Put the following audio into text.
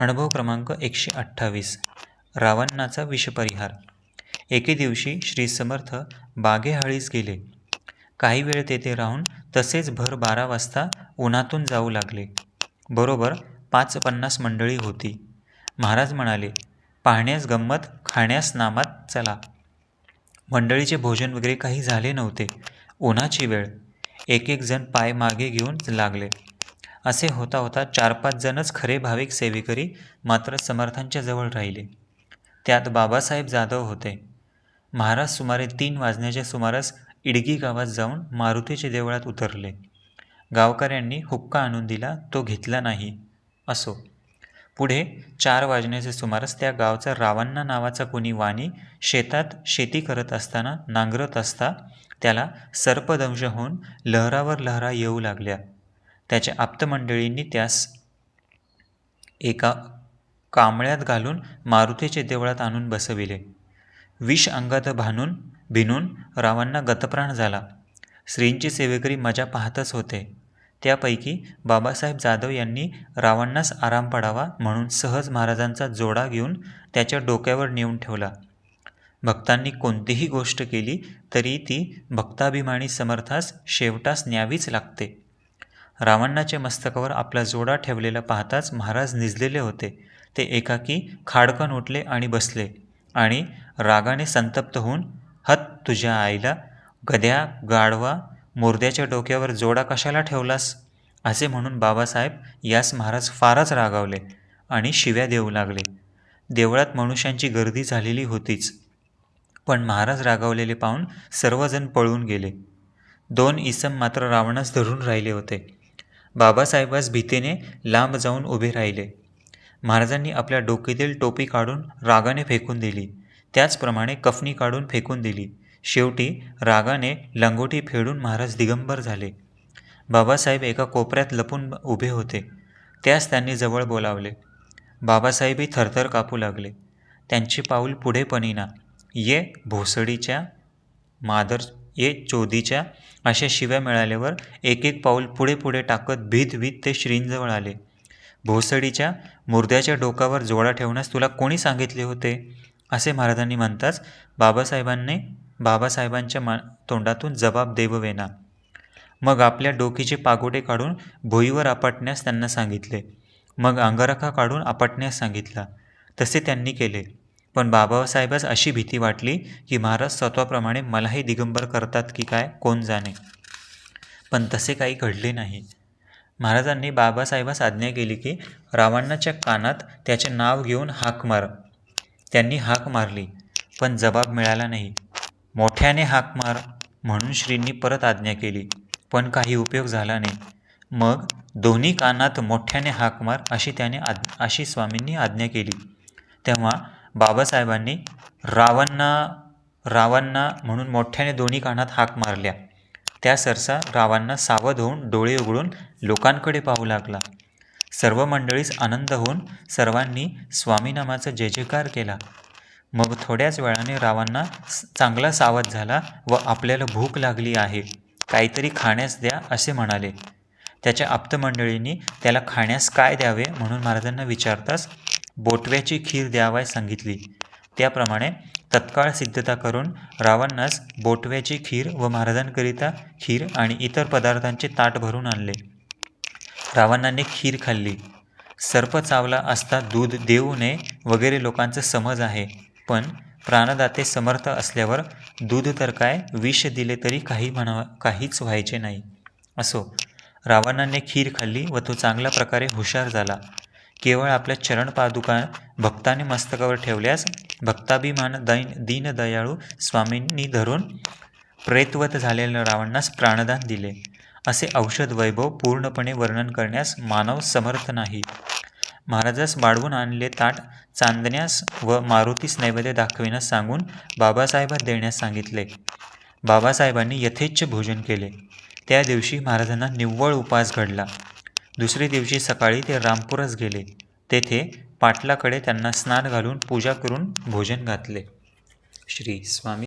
अनुभव क्रमांक 128. रावणाचा विषपरिहार. एके दिवशी श्री समर्थ बागेहाळीस गेले. काही वेळ तेथे राहून तसेच भर 12 वाजता उन्हातून जाऊ लागले. बरोबर 5:50 मंडळी होती. महाराज म्हणाले, पाहण्यास गंमत, खाण्यास नामात, चला. मंडळीचे भोजन वगैरे काही झाले नव्हते. उन्हाची वेळ. एक एक जण पाय मागे घेऊन लागले. असे होता होता 4-5 जणच खरे भाविक सेवेकरी मात्र समर्थांच्या जवळ राहिले. त्यात बाबासाहेब जाधव होते. महाराज सुमारे 3 वाजण्याच्या सुमारास इडगी गावात जाऊन मारुतीच्या देवळात उतरले. गावकऱ्यांनी हुक्का आणून दिला, तो घेतला नाही. असो. पुढे 4 वाजण्याच्या सुमारास त्या गावचा रावण्णा नावाचा कोणी वाणी शेतात शेती करत असताना नांगरत असता त्याला सर्पदंश होऊन लहरावर लहरा येऊ लागल्या. त्याच्या आप्तमंडळींनी त्यास एका कांबळ्यात घालून मारुतीच्या देवळात आणून बसविले. विष अंगात भिनून रावांना गतप्राण झाला. श्रींची सेवेकरी मजा पाहतच होते. त्यापैकी बाबासाहेब जाधव यांनी रावांनाच आराम पडावा म्हणून सहज महाराजांचा जोडा घेऊन त्याच्या डोक्यावर नेऊन ठेवला. भक्तांनी कोणतीही गोष्ट केली तरी ती भक्ताभिमानी समर्थास शेवटास न्यावीच लागते. रावणाच्या मस्तकावर आपला जोडा ठेवलेला पाहताच महाराज निजलेले होते. ते एकाकी खाडकन उठले आणि बसले आणि रागाने संतप्त होऊन, हत तुझ्या आईला, गध्या, गाढवा, मुर्द्याच्या डोक्यावर जोडा कशाला ठेवलास, असे म्हणून बाबासाहेब यास महाराज फारच रागावले आणि शिव्या देऊ लागले. देवळात मनुष्यांची गर्दी झालेली होतीच, पण महाराज रागावलेले पाहून सर्वजण पळून गेले. 2 इसम मात्र रावणास धरून राहिले होते. बाबासाहेबास भीतीने लांब जाऊन उभे राहिले. महाराजांनी आपल्या डोक्यातील टोपी काढून रागाने फेकून दिली. त्याचप्रमाणे कफनी काढून फेकून दिली. शेवटी रागाने लंगोटी फेडून महाराज दिगंबर झाले. बाबासाहेब एका कोपऱ्यात लपून उभे होते. त्यास त्यांनी जवळ बोलावले. बाबासाहेबही थरथर कापू लागले. त्यांची पाऊल पुढे पनिना. ये भोसडीच्या, मादर ये चोदीच्या, अशा शिव्या मिळाल्यावर एक एक पाऊल पुढे पुढे टाकत भीत ते श्रींजवळ आले. भोसडीच्या, मुर्द्याच्या डोकावर जोडा ठेवण्यास तुला कोणी सांगितले होते, असे महाराजांनी म्हणताच बाबासाहेबांच्या तोंडातून जबाब देववेना. मग आपल्या डोकीचे पागोटे काढून भुईवर आपटण्यास त्यांना सांगितले. मग अंगारखा काढून आपटण्यास सांगितला. तसे त्यांनी केले. पण बाबासाहेबास अशी भीती वाटली की महाराज स्वतःप्रमाणे मलाही दिगंबर करतात की काय कोण जाणे. पण तसे काही घडले नाही. महाराजांनी बाबासाहेबास आज्ञा केली की रावणाच्या कानात त्याचे नाव घेऊन हाक मार. त्यांनी हाक मारली, पण जबाब मिळाला नाही. मोठ्याने हाक मार म्हणून श्रींनी परत आज्ञा केली, पण काही उपयोग झाला नाही. मग दोन्ही कानात मोठ्याने हाक मार अशी स्वामींनी आज्ञा केली. तेव्हा बाबासाहेबांनी रावण्णा म्हणून मोठ्याने दोन्ही कानात हाक मारल्या. त्या सरसा रावण्णा सावध होऊन डोळे उघडून लोकांकडे पाहू लागला. सर्व मंडळीस आनंद होऊन सर्वांनी स्वामीनामाचा जय जयकार केला. मग थोड्याच वेळाने रावण्णा चांगला सावध झाला व आपल्याला भूक लागली आहे, काहीतरी खाण्यास द्या असे म्हणाले. त्याच्या आप्तमंडळींनी त्याला खाण्यास काय द्यावे म्हणून महाराजांना विचारताच बोटव्याची खीर द्यावयास सांगितली. त्याप्रमाणे तत्काळ सिद्धता करून रावणास बोटव्याची खीर व महाराजांकरिता खीर आणि इतर पदार्थांचे ताट भरून आणले. रावणाने खीर खाल्ली. सर्प चावला असता दूध देऊ नये वगैरे लोकांचा समज आहे, पण प्राणदाते समर्थ असल्यावर दूध तर काय, विष दिले तरी काहीच व्हायचे नाही. असो. रावणाने खीर खाल्ली व तो चांगल्या प्रकारे हुशार झाला. केवळ आपल्या चरणपादुका भक्ताने मस्तकावर ठेवल्यास भक्ताभिमान दीनदयाळू स्वामींनी धरून प्रेतवत झालेल्या रावणास प्राणदान दिले. असे औषध वैभव पूर्णपणे वर्णन करण्यास मानव समर्थ नाही. महाराजास वाढवून आणले ताट चांदण्यास व मारुतीस नैवेद्य दाखविण्यास सांगून बाबासाहेबांना देण्यास सांगितले. बाबासाहेबांनी यथेच्छ भोजन केले. त्या दिवशी महाराजांना निव्वळ उपवास घडला. दुसरे दिवशी सकाळी ते रामपुरास गेले. तेथे पाटलाकडे त्यांना स्नान घालून पूजा करून भोजन घातले. श्री स्वामी